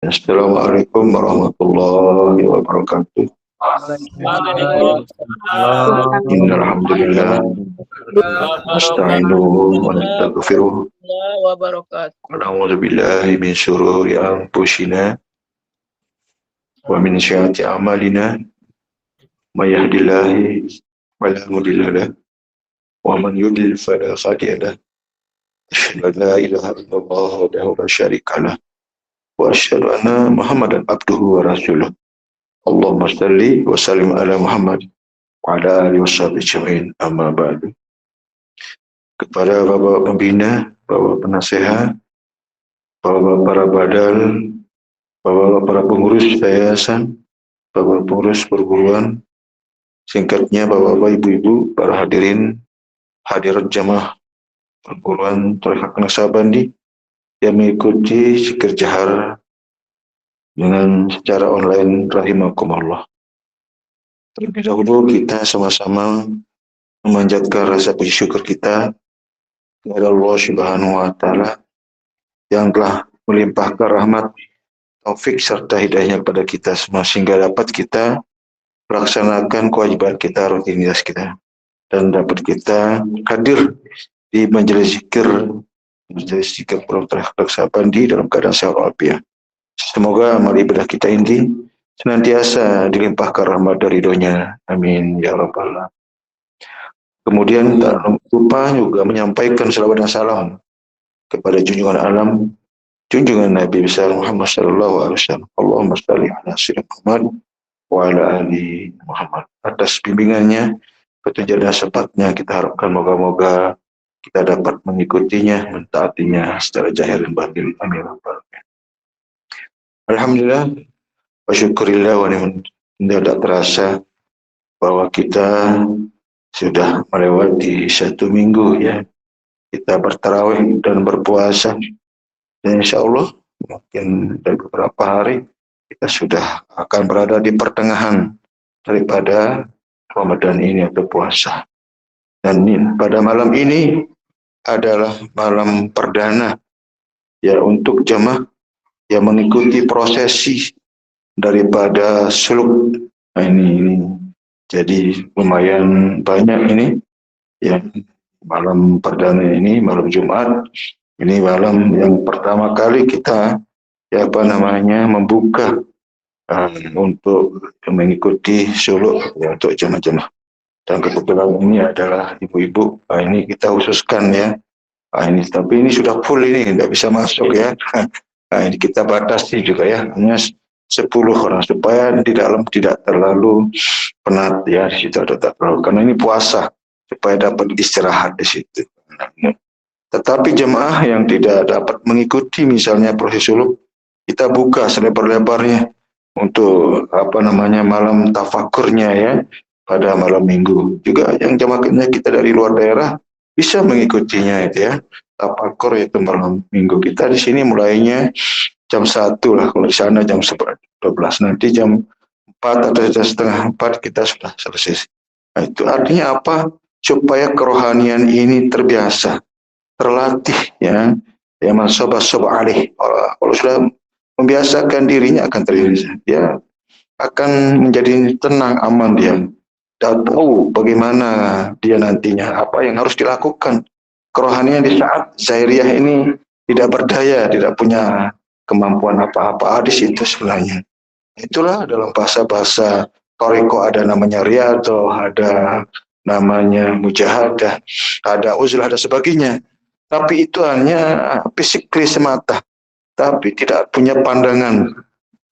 Assalamualaikum warahmatullahi wabarakatuh. Waalaikumsalam Innalhamdulillah nasta'inuhu wa nastaghfiruh wabarakatuh. wa na'udzu billahi min syururi anfusina wa min sayyiati a'malina may yahdihillahu fala mudilla lahu wa man yudlil fala hadiya lahu. Asyhadu an la ilaha illallah wahdahu la syarika lah wa asyhadu anna Muhammadan abduhu wa rasuluh. Allahumma shalli wa sallim ala Muhammad wa ala alihi washabihi ajmain. Amma ba'du. Kepada Bapak Pembina, Bapak Penasehat, Bapak para badal, Bapak para pengurus yayasan, Bapak pengurus perguruan, singkatnya Bapak-bapak, Ibu-ibu, para hadirin, hadirat jamaah perguruan Tariqah Naksabandi yang mengikuti Zikir Jahar dengan secara online rahimakumullah. Terlebih dahulu kita sama-sama memanjatkan rasa puji syukur kita kepada Allah Subhanahu wa taala yang telah melimpahkan rahmat, taufik serta hidayahnya kepada kita semua sehingga dapat kita melaksanakan kewajiban kita, rutinitas kita, dan dapat kita hadir di majelis zikir Tariqah Naksabandi dalam keadaan sehat walafiat. Semoga amal ibadah kita ini senantiasa dilimpahkan rahmat dari ridhonya. Amin ya rabbal alamin. Kemudian tak lupa juga menyampaikan salawat dan salam kepada junjungan alam, junjungan Nabi besar Muhammad sallallahu alaihi wasallam. Allahumma shalli ala sayyidina Muhammad wa ala ali Muhammad. Atas bimbingannya, petunjuk dan sepatnya kita harapkan moga-moga kita dapat mengikutinya, mentaatinya secara zahir dan batin. Amin. Alhamdulillah, wa syukurillah wa ni'mat. Tidak terasa bahwa kita sudah melewati satu minggu ya. Kita bertarawih dan berpuasa. Dan insya Allah mungkin dari beberapa hari kita sudah akan berada di pertengahan daripada Ramadan ini atau puasa. Dan pada malam ini adalah malam perdana ya untuk jemaah yang mengikuti prosesi daripada suluk. Nah, ini jadi lumayan banyak ini ya, malam perdana ini, malam Jumat ini malam yang pertama kali kita ya membuka untuk mengikuti suluk ya, untuk jemaah-jemaah. Dan kebetulan ini adalah ibu-ibu. Ini kita khususkan ya. Ini tapi ini sudah full, ini tidak bisa masuk ya. Ini kita batasi juga ya, hanya 10 orang supaya di dalam tidak terlalu penat ya, di situ ada tak terlalu, karena ini puasa supaya dapat istirahat di situ. Tetapi jemaah yang tidak dapat mengikuti misalnya proses suluk, kita buka selebar-lebarnya untuk malam tafakurnya ya pada malam minggu. Juga yang jemaahnya kita dari luar daerah bisa mengikutinya itu ya. Tafakur itu malam minggu. Kita di sini mulainya jam 1 lah, kalau di sana jam 12. Nanti jam 4 atau jam setengah 4 kita sudah selesai. Nah, itu artinya apa? Supaya kerohanian ini terbiasa, terlatih ya. Ya mansabah alih. Kalau sudah membiasakan dirinya akan terbiasa. Dia akan menjadi tenang, aman dia. Dan tahu bagaimana dia nantinya, apa yang harus dilakukan. Kerohanian di saat zahiriyah ini tidak berdaya, tidak punya kemampuan apa-apa di situ sebenarnya. Itulah dalam bahasa-bahasa Toriko ada namanya riyadhah, ada namanya mujahadah, ada uzlah, ada sebagainya. Tapi itu hanya fisikly semata, tapi tidak punya pandangan,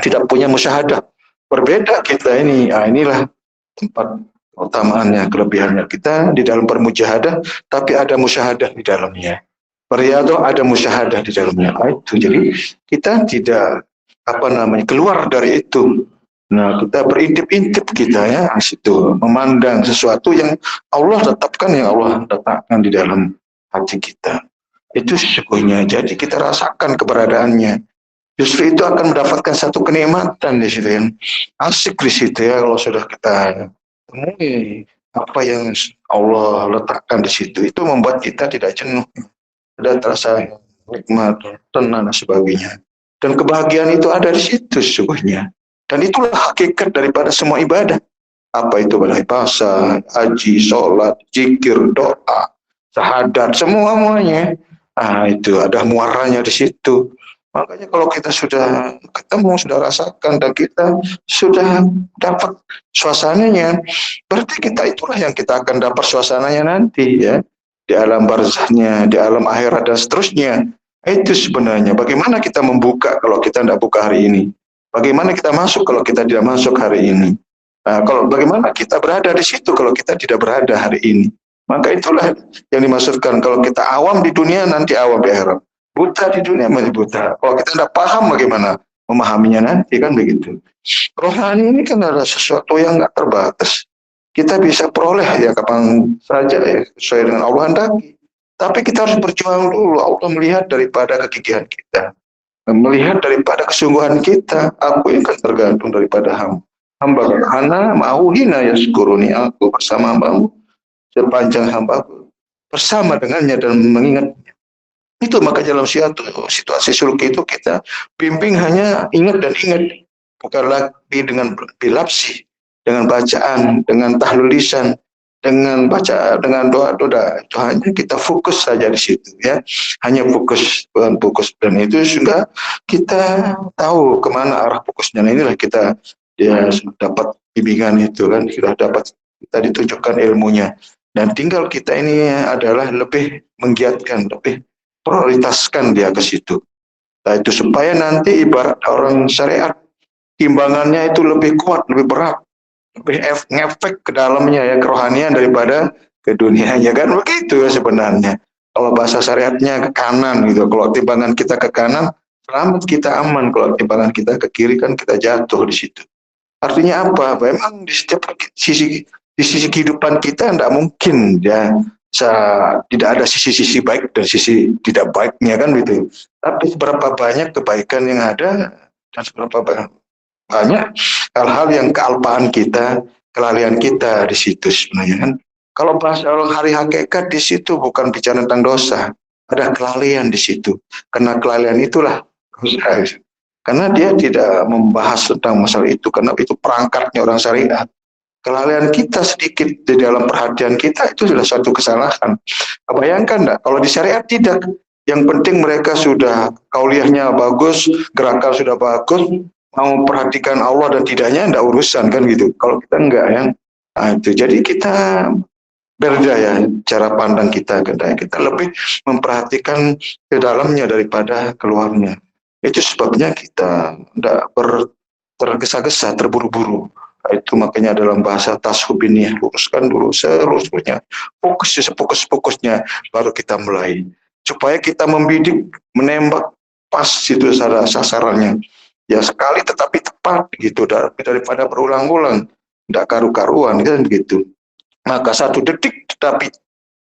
tidak punya musyahadah. Berbeda kita ini. Inilah tempat utamaannya, kelebihannya. Kita di dalam bermujahadah, tapi ada musyahadah di dalamnya. Riyadhah ada musyahadah di dalamnya. Itu jadi kita tidak keluar dari itu. Nah, kita berintip-intip kita ya, situ memandang sesuatu yang Allah tetapkan, yang Allah letakkan di dalam hati kita. Itu sesungguhnya. Jadi kita rasakan keberadaannya. Justru itu akan mendapatkan satu kenikmatan di situ yang asik di situ ya, kalau sudah kita temui apa yang Allah letakkan di situ. Itu membuat kita tidak jenuh, ada terasa nikmat, tenang dan sebagainya. Dan kebahagiaan itu ada di situ sesungguhnya. Dan itulah hakikat daripada semua ibadah. Apa itu ibadah puasa, haji, sholat, zikir, doa, syahadat, semuanya. Itu ada muaranya di situ. Makanya kalau kita sudah ketemu, sudah rasakan, dan kita sudah dapat suasananya, berarti kita itulah yang kita akan dapat suasananya nanti ya. Di alam barzahnya, di alam akhirat dan seterusnya. Itu sebenarnya. Bagaimana kita membuka kalau kita tidak buka hari ini? Bagaimana kita masuk kalau kita tidak masuk hari ini? Kalau bagaimana kita berada di situ kalau kita tidak berada hari ini? Maka itulah yang dimaksudkan. Kalau kita awam di dunia, nanti awam di akhirat. Buta di dunia masih buta. Kalau kita tidak paham bagaimana memahaminya nanti, kan begitu. Rohani ini kan adalah sesuatu yang nggak terbatas. Kita bisa peroleh ya kapan saja ya, sesuai dengan Allah hendaki. Tapi kita harus berjuang dulu. Allah melihat daripada kegigihan kita, melihat daripada kesungguhan kita. Aku ini kan tergantung daripada hamba. Hana mau hina ya syukuruni, aku bersama hambamu sepanjang hambaku bersama dengannya dan mengingatnya. Itu maka dalam situasi suluk itu kita bimbing hanya ingat dan ingat, bukan lagi dengan bilapsi, dengan bacaan, dengan tahlul lisan, dengan baca, dengan doa-doa. Itu hanya kita fokus saja di situ ya, hanya fokus, bukan fokus. Dan itu sudah kita tahu kemana arah fokusnya. Nah, inilah kita ya dapat bimbingan itu kan, kita dapat, kita ditunjukkan ilmunya. Dan tinggal kita ini adalah lebih menggiatkan, lebih prioritaskan dia ke situ. Nah, itu supaya nanti ibarat orang syariat, timbangannya itu lebih kuat, lebih berat, lebih ngefek ke dalamnya ya, kerohanian daripada ke dunianya, kan begitu ya sebenarnya. Kalau bahasa syariatnya ke kanan gitu, kalau timbangan kita ke kanan, selamat, kita aman. Kalau timbangan kita ke kiri, kan kita jatuh di situ. Artinya apa? Memang di setiap sisi kehidupan kita tidak mungkin ya tidak ada sisi-sisi baik dan sisi tidak baiknya, kan gitu. Tapi seberapa banyak kebaikan yang ada dan seberapa banyak hal-hal yang kealpaan kita, kelalaian kita di situ sebenarnya kan. Kalau bahas hari hakikat di situ bukan bicara tentang dosa, ada kelalaian di situ. Karena kelalaian itulah dosa. Karena dia tidak membahas tentang masalah itu, karena itu perangkatnya orang syariat. Kelalaian kita sedikit di dalam perhatian kita itu sudah suatu kesalahan. Bayangkan enggak, kalau di syariat tidak. Yang penting mereka sudah kauliyahnya bagus, gerakan sudah bagus, mau perhatikan Allah dan tidaknya enggak urusan, kan gitu. Kalau kita enggak ya. Nah, itu. Jadi kita berbeda ya cara pandang kita. Kita lebih memperhatikan ke dalamnya daripada keluarnya. Itu sebabnya kita enggak tergesa-gesa, terburu-buru. Itu makanya dalam bahasa tashub ini, luruskan dulu seluruhnya, fokusnya, baru kita mulai. Supaya kita membidik, menembak pas itu sasarannya. Ya sekali tetapi tepat gitu, daripada berulang-ulang, tidak karu-karuan kan gitu. Maka 1 detik tetapi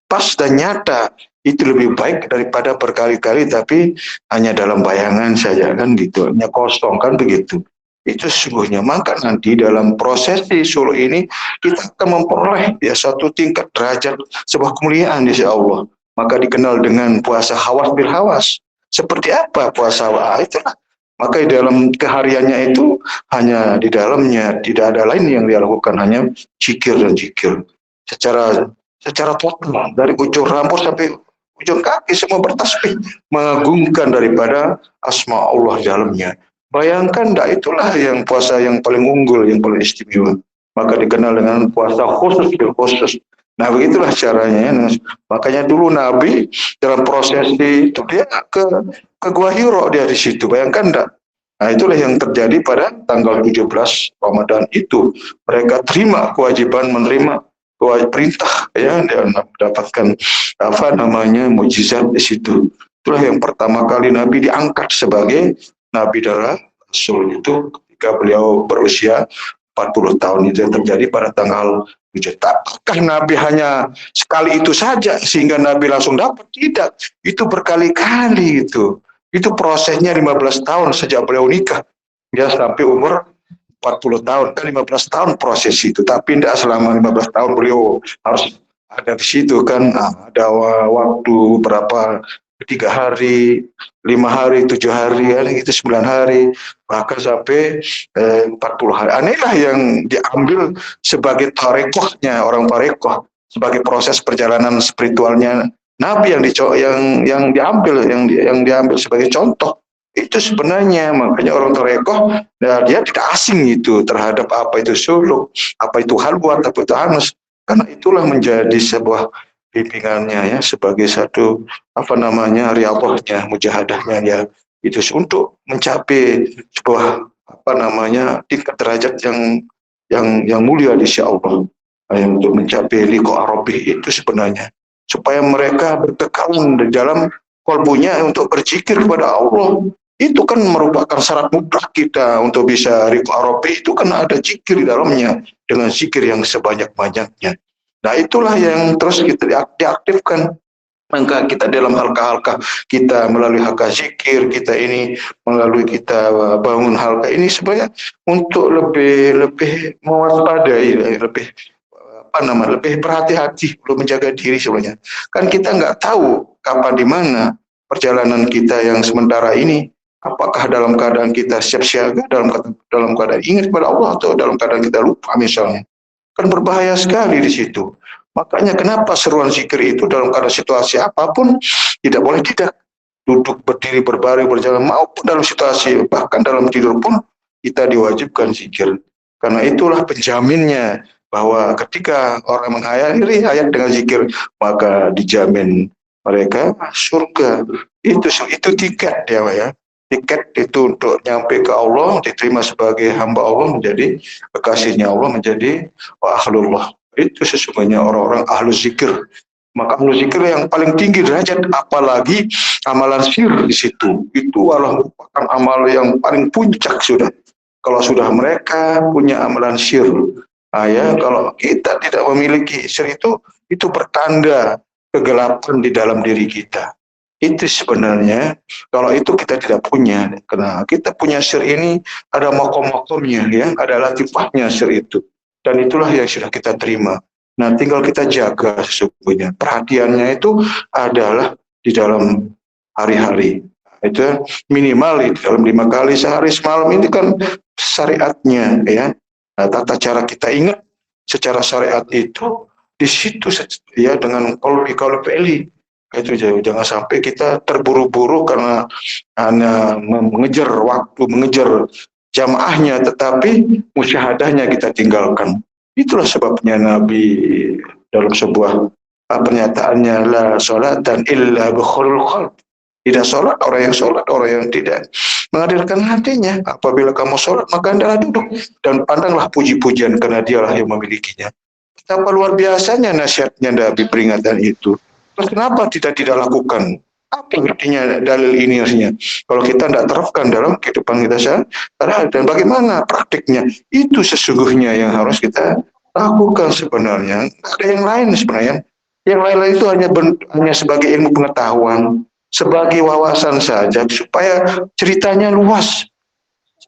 pas dan nyata, itu lebih baik daripada berkali-kali tapi hanya dalam bayangan saja, kan gitu, hanya kosong, kan begitu. Itu sesungguhnya. Maka nanti dalam prosesi suluk ini kita akan memperoleh ya suatu tingkat derajat sebuah kemuliaan insya Allah. Maka dikenal dengan puasa hawas bil hawas. Seperti apa puasa itulah. Maka di dalam kehariannya itu hanya di dalamnya tidak ada lain yang dia lakukan, hanya zikir dan zikir. Secara total dari ujung rambut sampai ujung kaki semua bertasbih, mengagungkan daripada asma Allah di dalamnya. Bayangkan, itulah yang puasa yang paling unggul, yang paling istimewa. Maka dikenal dengan puasa khusus bil khusus. Nah, begitulah caranya. Makanya dulu Nabi dalam prosesi itu dia ke Gua Hiro, dia di situ. Bayangkan enggak? Nah, itulah yang terjadi pada tanggal 17 Ramadan itu. Mereka terima kewajiban menerima perintah ya, dan mendapatkan mukjizat di situ. Itulah yang pertama kali Nabi diangkat sebagai Nabi dan Rasul itu ketika beliau berusia 40 tahun. Itu yang terjadi pada tanggal 7. Apakah Nabi hanya sekali itu saja sehingga Nabi langsung dapat? Tidak. Itu berkali-kali itu. Itu prosesnya 15 tahun sejak beliau nikah. Ya sampai umur 40 tahun. Kan 15 tahun proses itu. Tapi tidak selama 15 tahun beliau harus ada di situ kan. Ada waktu berapa 3 hari, 5 hari, 7 hari, itu 9 hari, bahkan sampai 40 hari. Inilah yang diambil sebagai tarekohnya orang tarekoh, sebagai proses perjalanan spiritualnya Nabi yang diambil, yang diambil sebagai contoh. Itu sebenarnya makanya orang tarekoh, nah, dia tidak asing itu terhadap apa itu suluk, apa itu halwat, apa itu hanus, karena itulah menjadi sebuah bimbingannya ya, sebagai satu apa namanya riyadhahnya, mujahadahnya ya, itu untuk mencapai sebuah apa namanya tingkat derajat yang mulia di sisi Allah, untuk mencapai liqa rabbih itu sebenarnya, supaya mereka bertekanan di dalam kalbunya untuk berzikir kepada Allah. Itu kan merupakan syarat mutlak kita untuk bisa liqa rabbih, itu kan ada zikir di dalamnya, dengan zikir yang sebanyak-banyaknya. Nah itulah yang terus kita diaktifkan. Maka kita dalam halka-halka kita, melalui halka zikir kita ini, melalui kita bangun halka ini sebenarnya untuk lebih mewaspadai, lebih apa namanya, lebih berhati-hati, belum menjaga diri sebenarnya. Kan kita nggak tahu kapan di mana perjalanan kita yang sementara ini, apakah dalam keadaan kita siap siaga, dalam keadaan ingat kepada Allah, atau dalam keadaan kita lupa misalnya. Kan berbahaya sekali di situ. Makanya kenapa seruan zikir itu dalam keadaan situasi apapun tidak boleh tidak, duduk, berdiri, berbaring, berjalan, maupun dalam situasi bahkan dalam tidur pun kita diwajibkan zikir. Karena itulah penjaminnya bahwa ketika orang menghayati ayat dengan zikir, maka dijamin mereka surga. Itu tiket ya. Tiket itu untuk nyampe ke Allah, diterima sebagai hamba Allah, menjadi kekasihnya Allah, menjadi ahlullah. Itu sesungguhnya orang-orang ahlu zikir. Maka ahlu zikir yang paling tinggi derajat, apalagi amalan sir di situ. Itu adalah merupakan amal yang paling puncak sudah. Kalau sudah mereka punya amalan sir, ya, kalau kita tidak memiliki sir itu pertanda kegelapan di dalam diri kita. Itu sebenarnya, kalau itu kita tidak punya, karena kita punya sir ini ada makom-makomnya ya, ada latifahnya sir itu, dan itulah yang sudah kita terima. Nah tinggal kita jaga sesungguhnya, perhatiannya itu adalah di dalam hari-hari, itu minimal di dalam 5 kali sehari semalam, ini kan syariatnya ya. Nah, tata cara kita ingat secara syariat itu di situ ya, dengan kolbi itu. Jangan sampai kita terburu-buru karena hanya mengejar waktu, mengejar jamaahnya, tetapi musyahadahnya kita tinggalkan. Itulah sebabnya Nabi dalam sebuah pernyataannya, la sholatan illa bikhulul qalb. Tidak sholat orang yang sholat, orang yang tidak menghadirkan hatinya. Apabila kamu sholat, maka hendaklah duduk dan pandanglah puji-pujian, karena dialah yang memilikinya. Betapa luar biasanya nasihatnya Nabi peringatan itu. Kenapa kita tidak lakukan? Apa artinya dalil ini artinya? Kalau kita tidak terapkan dalam kehidupan kita sehari-hari, dan bagaimana praktiknya? Itu sesungguhnya yang harus kita lakukan sebenarnya. Ada yang lain sebenarnya. Yang lain itu hanya sebagai ilmu pengetahuan, sebagai wawasan saja, supaya ceritanya luas,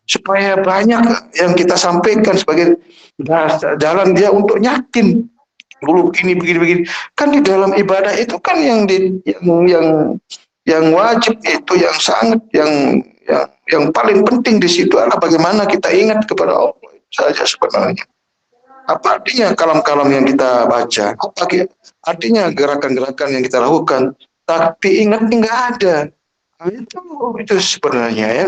supaya banyak yang kita sampaikan sebagai jalan dia untuk yakin. Dulu begini. Kan di dalam ibadah itu kan yang wajib itu, yang sangat yang paling penting di situ adalah bagaimana kita ingat kepada Allah saja sebenarnya. Apa artinya kalam-kalam yang kita baca? Apa artinya gerakan-gerakan yang kita lakukan? Tapi ingat nggak ada. Nah, itu sebenarnya ya.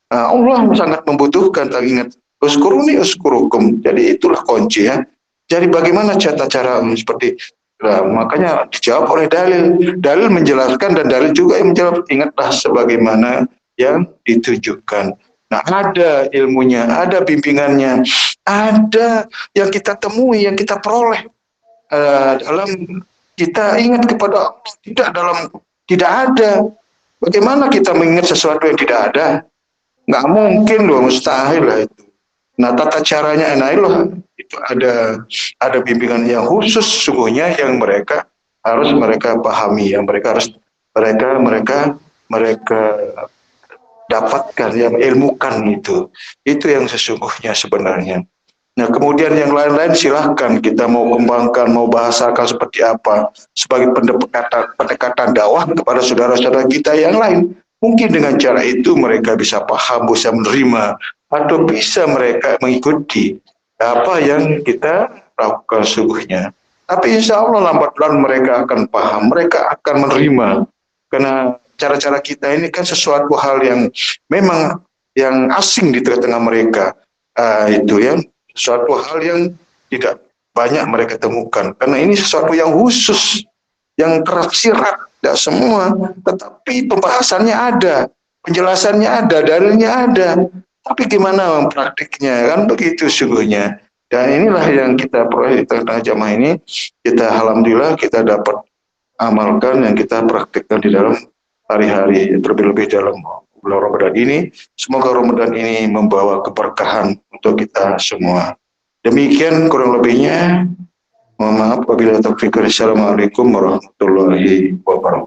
Nah, Allah sangat membutuhkan ingat. Uskuruni uskurukum. Jadi itulah kunci ya. Jadi bagaimana cara seperti makanya dijawab oleh dalil. Dalil menjelaskan, dan dalil juga yang menjawab. Ingatlah sebagaimana yang ditunjukkan. Nah, ada ilmunya, ada bimbingannya, ada yang kita temui, yang kita peroleh dalam kita ingat kepada Allah. Tidak ada. Bagaimana kita mengingat sesuatu yang tidak ada? Nggak mungkin loh, mustahil lah itu. Nah, tata caranya itu ada bimbingan yang khusus sesungguhnya yang mereka harus pahami, yang mereka dapatkan, yang ilmukan itu yang sesungguhnya sebenarnya. Nah, kemudian yang lain-lain silahkan kita mau kembangkan, mau bahasakan seperti apa sebagai pendekatan dakwah kepada saudara-saudara kita yang lain. Mungkin dengan cara itu mereka bisa paham, bisa menerima, atau bisa mereka mengikuti apa yang kita lakukan sesungguhnya. Tapi insya Allah lambat laun mereka akan paham, mereka akan menerima. Karena cara-cara kita ini kan sesuatu hal yang memang yang asing di tengah-tengah mereka. Itu ya, sesuatu hal yang tidak banyak mereka temukan. Karena ini sesuatu yang khusus, yang tersirat, tidak semua. Tetapi pembahasannya ada, penjelasannya ada, dalilnya ada. Tapi gimana praktiknya, kan begitu sungguhnya. Dan inilah yang kita peroleh di tengah jamaah ini. Kita alhamdulillah kita dapat amalkan yang kita praktikkan di dalam hari-hari, terlebih-lebih dalam bulan Ramadan ini. Semoga Ramadan ini membawa keberkahan untuk kita semua. Demikian kurang lebihnya. Mohon maaf apabila taufik. Assalamualaikum warahmatullahi wabarakatuh.